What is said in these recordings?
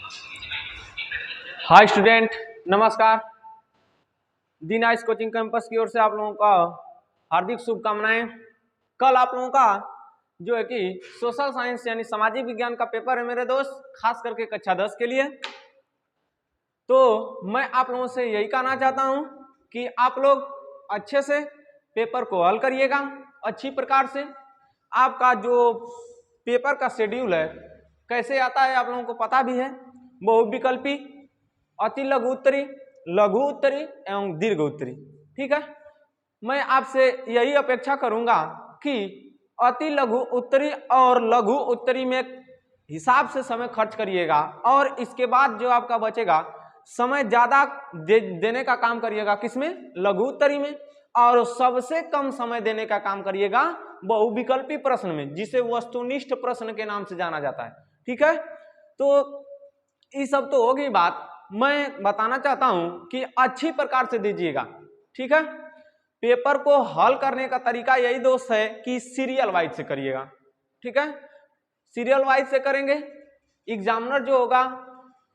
Hi student, नमस्कार। दीन ice coaching campus की ओर से आप लोगों का हार्दिक शुभकामनाएं। कल आप लोगों का जो है कि सोशल साइंस यानी सामाजिक विज्ञान का पेपर है मेरे दोस्त, खास करके कक्षा 10 के लिए। तो मैं आप लोगों से यही कहना चाहता हूं कि आप लोग अच्छे से पेपर को हल करिएगा, अच्छी प्रकार से। आपका जो पेपर का शेड्यूल है कैसे आता है आप लोगों को पता भी है, बहुविकल्पी, अति लघु उत्तरी, लघु उत्तरी एवं दीर्घ उत्तरी। ठीक है, मैं आपसे यही अपेक्षा करूंगा कि अति लघु उत्तरी और लघु उत्तरी में हिसाब से समय खर्च करिएगा, और इसके बाद जो आपका बचेगा समय ज्यादा देने का काम करिएगा किसमें, लघु उत्तरी में, और सबसे कम समय देने का काम करिएगा बहुविकल्पी प्रश्न में, जिसे वस्तुनिष्ठ प्रश्न के नाम से जाना जाता है। ठीक है, तो ये सब तो होगी बात। मैं बताना चाहता हूं कि अच्छी प्रकार से दीजिएगा। ठीक है, पेपर को हल करने का तरीका यही दोस्त है कि सीरियल वाइज से करिएगा। ठीक है, सीरियल वाइज से करेंगे, एग्जामिनर जो होगा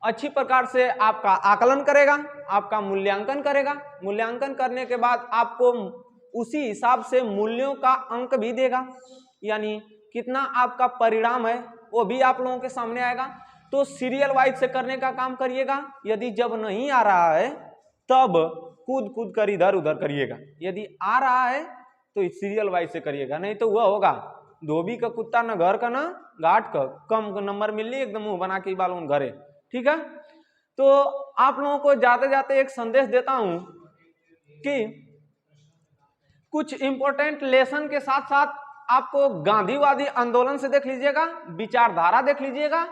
अच्छी प्रकार से आपका आकलन करेगा, आपका मूल्यांकन करेगा। मूल्यांकन करने के बाद आपको उसी हिसाब से मूल्यों का अंक भी देगा, यानी कितना आपका परिणाम है वो भी आप लोगों के सामने आएगा। तो सीरियल वाइज से करने का काम करिएगा। यदि जब नहीं आ रहा है तब कूद कूद कर इधर उधर करिएगा, यदि आ रहा है तो सीरियल वाइज से करिएगा, नहीं तो वह होगा धोबी का कुत्ता न घर का न घाट का, कम नंबर मिल ली एकदम मुंह बना के बालों घरे। ठीक है, तो आप लोगों को जाते जाते एक संदेश देता हूं कि कुछ इंपॉर्टेंट लेसन के साथ साथ आपको गांधीवादी आंदोलन से देख लीजिएगा, विचारधारा देख लीजिएगा,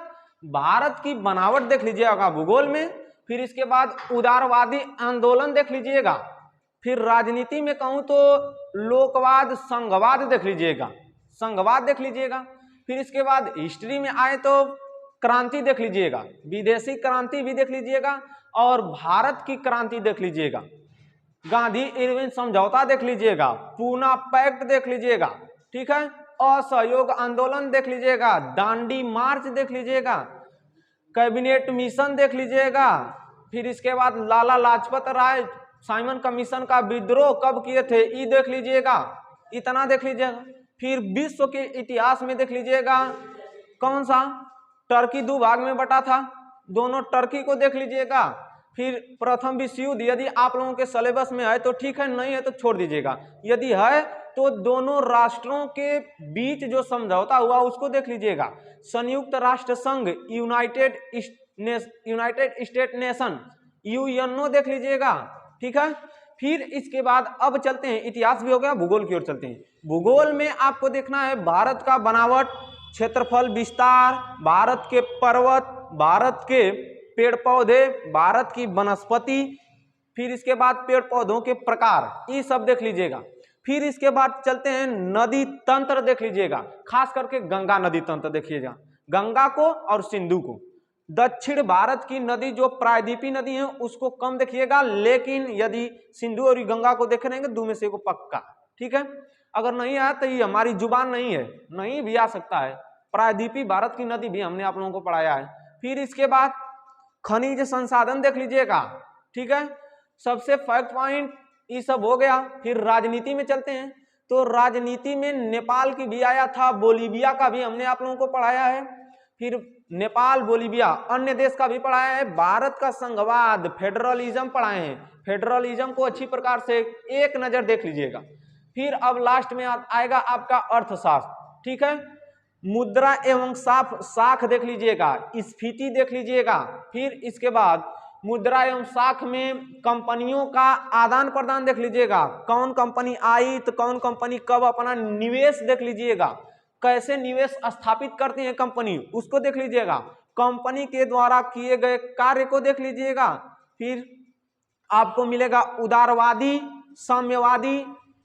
भारत की बनावट देख लीजिएगा भूगोल में, फिर इसके बाद उदारवादी आंदोलन देख लीजिएगा, फिर राजनीति में कहूं तो लोकवाद संघवाद देख लीजिएगा, संघवाद देख लीजिएगा, फिर इसके बाद हिस्ट्री में आए तो क्रांति देख लीजिएगा, विदेशी क्रांति भी देख लीजिएगा, और भारत की क्रांति देख लीजिएगा, गांधी इरविन समझौता देख लीजिएगा, पूना पैक्ट देख लीजिएगा। ठीक है, असहयोग आंदोलन देख लीजिएगा, दांडी मार्च देख लीजिएगा, कैबिनेट मिशन देख लीजिएगा, फिर इसके बाद लाला लाजपत राय साइमन कमीशन का विद्रोह कब किए थे ये देख लीजिएगा, इतना देख लीजिएगा। फिर विश्व के इतिहास में देख लीजिएगा कौन सा टर्की दो भाग में बटा था, दोनों टर्की को देख लीजिएगा। फिर प्रथम विश्व युद्ध यदि आप लोगों के सिलेबस में है तो ठीक है, नहीं है तो छोड़ दीजिएगा। यदि है तो दोनों राष्ट्रों के बीच जो समझौता हुआ उसको देख लीजिएगा, संयुक्त राष्ट्र संघ, यूनाइटेड स्टेट नेशन, यूएनओ देख लीजिएगा। ठीक है, फिर इसके बाद अब चलते हैं, इतिहास भी हो गया, भूगोल की ओर चलते हैं। भूगोल में आपको देखना है भारत का बनावट, क्षेत्रफल विस्तार, भारत के पर्वत, भारत के पेड़ पौधे, भारत की वनस्पति, फिर इसके बाद पेड़ पौधों के प्रकार, ये सब देख लीजिएगा। फिर इसके बाद चलते हैं नदी तंत्र देख लीजिएगा, खास करके गंगा नदी तंत्र देखिएगा, गंगा को और सिंधु को। दक्षिण भारत की नदी जो प्रायद्वीपीय नदी है उसको कम देखिएगा, लेकिन यदि सिंधु और गंगा को देख रहेंगे दो में से को पक्का। ठीक है, अगर नहीं आया तो ये हमारी जुबान नहीं है, नहीं भी आ सकता है, प्रायद्वीपीय भारत की नदी भी हमने आप लोगों को पढ़ाया है। फिर इसके बाद खनिज संसाधन देख लीजिएगा। ठीक है, सबसे फैक्ट पॉइंट ये सब हो गया। फिर राजनीति में चलते हैं, तो राजनीति में नेपाल की भी आया था, बोलीविया का भी हमने आप लोगों को पढ़ाया है, फिर नेपाल बोलीविया अन्य देश का भी पढ़ाया है, भारत का संघवाद फेडरलिज्म पढ़ाए हैं, फेडरलिज्म को अच्छी प्रकार से एक नजर देख लीजिएगा। फिर अब लास्ट में आएगा आपका अर्थशास्त्र। ठीक है, मुद्रा एवं साख देख लीजिएगा, स्फीति देख लीजिएगा, फिर इसके बाद मुद्रा एवं साख में कंपनियों का आदान प्रदान देख लीजिएगा, कौन कंपनी आई तो कौन कंपनी कब अपना निवेश देख लीजिएगा, कैसे निवेश स्थापित करती है कंपनी उसको देख लीजिएगा, कंपनी के द्वारा किए गए कार्य को देख लीजिएगा। फिर आपको मिलेगा उदारवादी साम्यवादी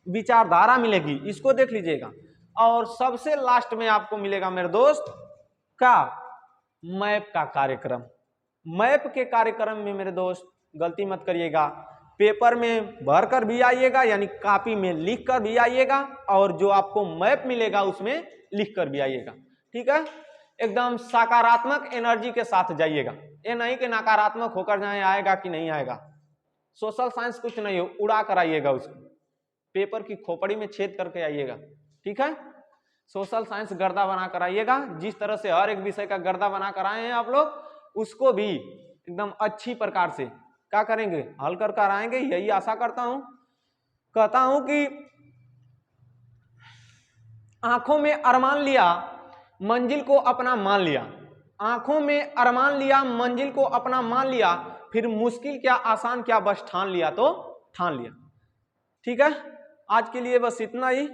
विचारधारा मिलेगी, इसको देख लीजिएगा, और सबसे लास्ट में आपको मिलेगा मेरे दोस्त का मैप का कार्यक्रम। मैप के कार्यक्रम में मेरे दोस्त गलती मत करिएगा, पेपर में भर कर भी आइएगा, यानी कॉपी में लिख कर भी आइएगा, और जो आपको मैप मिलेगा उसमें लिख कर भी आइएगा। ठीक है, एकदम सकारात्मक एनर्जी के साथ जाइएगा, ये नहीं कि नकारात्मक होकर जाए, आएगा कि नहीं आएगा। सोशल साइंस कुछ नहीं हो, उड़ा कर आइएगा, उसको पेपर की खोपड़ी में छेद करके आइएगा, ठीक है। सोशल साइंस गर्दा बना कर आइएगा, जिस तरह से हर एक विषय का गर्दा बना कर आए हैं आप लोग, उसको भी एकदम अच्छी प्रकार से क्या करेंगे, हल कर कर आएंगे, यही आशा करता हूं। कहता हूं कि आंखों में अरमान लिया, मंजिल को अपना मान लिया, आंखों में अरमान लिया, मंजिल को अपना मान लिया, फिर मुश्किल क्या आसान क्या बस ठान लिया तो ठान लिया। ठीक है, आज के लिए बस इतना ही,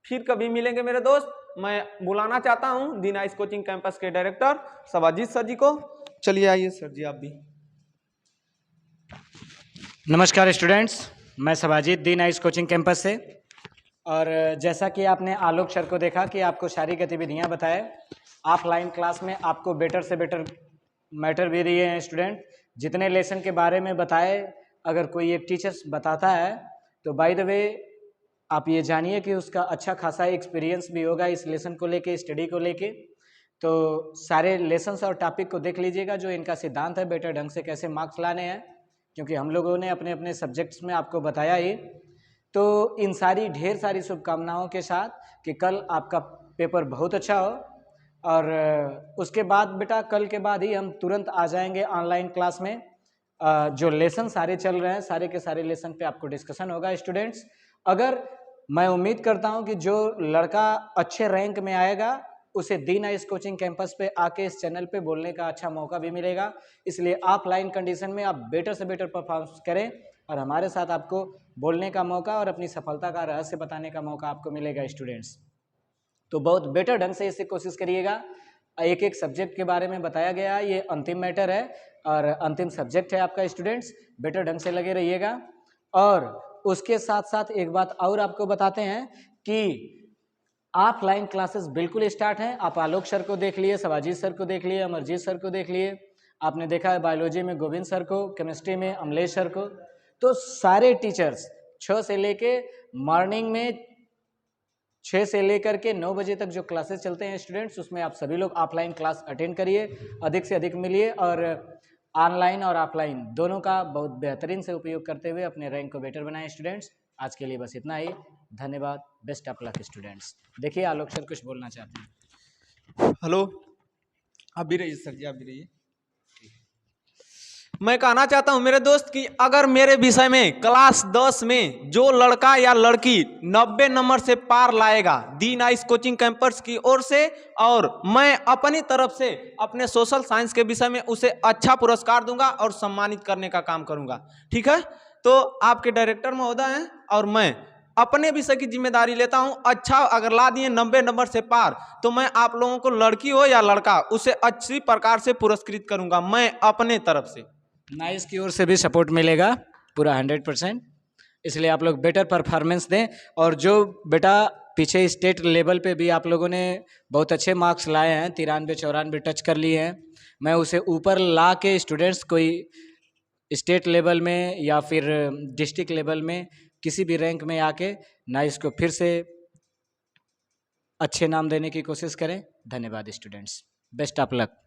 फिर कभी मिलेंगे मेरे दोस्त। मैं बुलाना चाहता हूं दी नाइस कोचिंग कैंपस के डायरेक्टर सबाजीत सर जी को। चलिए आइए सर जी आप भी। नमस्कार स्टूडेंट्स, मैं सबाजीत दी नाइस कोचिंग कैंपस से। और जैसा कि आपने आलोक सर को देखा कि आपको सारी गतिविधियां बताए, ऑफलाइन क्लास में आपको बेटर से बेटर मैटर भी दिए हैं स्टूडेंट। जितने लेसन के बारे में बताए, अगर कोई एक टीचर्स बताता है तो बाय द वे आप ये जानिए कि उसका अच्छा खासा एक्सपीरियंस भी होगा इस लेसन को लेके, स्टडी को लेके। तो सारे लेसन्स और टॉपिक को देख लीजिएगा, जो इनका सिद्धांत है बेटर ढंग से कैसे मार्क्स लाने हैं, क्योंकि हम लोगों ने अपने अपने सब्जेक्ट्स में आपको बताया ही। तो इन सारी ढेर सारी शुभकामनाओं के साथ कि कल आपका पेपर बहुत अच्छा हो। और उसके बाद बेटा कल के बाद ही हम तुरंत आ जाएंगे ऑनलाइन क्लास में। जो लेसन सारे चल रहे हैं, सारे के सारे लेसन पे आपको डिस्कशन होगा स्टूडेंट्स। अगर मैं उम्मीद करता हूं कि जो लड़का अच्छे रैंक में आएगा उसे दी नाइस कोचिंग कैंपस पे आके इस चैनल पे बोलने का अच्छा मौका भी मिलेगा। इसलिए ऑफलाइन कंडीशन में आप बेटर से बेटर परफॉर्मेंस करें और हमारे साथ आपको बोलने का मौका और अपनी सफलता का रहस्य बताने का मौका आपको मिलेगा स्टूडेंट्स। तो बहुत बेटर ढंग से इसे कोशिश करिएगा। एक एक सब्जेक्ट के बारे में बताया गया, ये अंतिम मैटर है और अंतिम सब्जेक्ट है आपका स्टूडेंट्स। बेटर ढंग से लगे रहिएगा। और उसके साथ साथ एक बात और आपको बताते हैं कि ऑफलाइन क्लासेस बिल्कुल स्टार्ट हैं। आप आलोक सर को देख लिए, सबाजीत सर को देख लिए, अमरजीत सर को देख लिए, आपने देखा है बायोलॉजी में गोविंद सर को, केमिस्ट्री में अमलेश सर को। तो सारे टीचर्स 6 से लेके मॉर्निंग में 6 से लेकर के 9 बजे तक जो क्लासेस चलते हैं स्टूडेंट्स, उसमें आप सभी लोग ऑफलाइन क्लास अटेंड करिए, अधिक से अधिक मिलिए और ऑनलाइन और ऑफलाइन दोनों का बहुत बेहतरीन से उपयोग करते हुए अपने रैंक को बेटर बनाएं स्टूडेंट्स। आज के लिए बस इतना ही, धन्यवाद, बेस्ट ऑफ लक स्टूडेंट्स। देखिए आलोक सर कुछ बोलना चाहते हैं। हेलो, आप भी रहिए सर जी, आप भी रहिए। मैं कहना चाहता हूं मेरे दोस्त कि अगर मेरे विषय में क्लास 10 में जो लड़का या लड़की 90 नंबर से पार लाएगा दी नाइस कोचिंग कैंपस की ओर से, और मैं अपनी तरफ से अपने सोशल साइंस के विषय में उसे अच्छा पुरस्कार दूंगा और सम्मानित करने का काम करूंगा। ठीक है, तो आपके डायरेक्टर महोदय हैं और मैं अपने विषय की जिम्मेदारी लेता हूं। अच्छा अगर ला दिए 90 नंबर से पार, तो मैं आप लोगों को लड़की हो या लड़का उसे अच्छी प्रकार से पुरस्कृत करूंगा, मैं अपने तरफ से। नाइस की ओर से भी सपोर्ट मिलेगा पूरा 100%। इसलिए आप लोग बेटर परफॉर्मेंस दें। और जो बेटा पीछे स्टेट लेवल पे भी आप लोगों ने बहुत अच्छे मार्क्स लाए हैं, 93-94 टच कर लिए हैं, मैं उसे ऊपर ला के स्टूडेंट्स कोई स्टेट लेवल में या फिर डिस्ट्रिक्ट लेवल में किसी भी रैंक में आके नाइस को फिर से अच्छे नाम देने की कोशिश करें। धन्यवाद स्टूडेंट्स, बेस्ट ऑफ लक।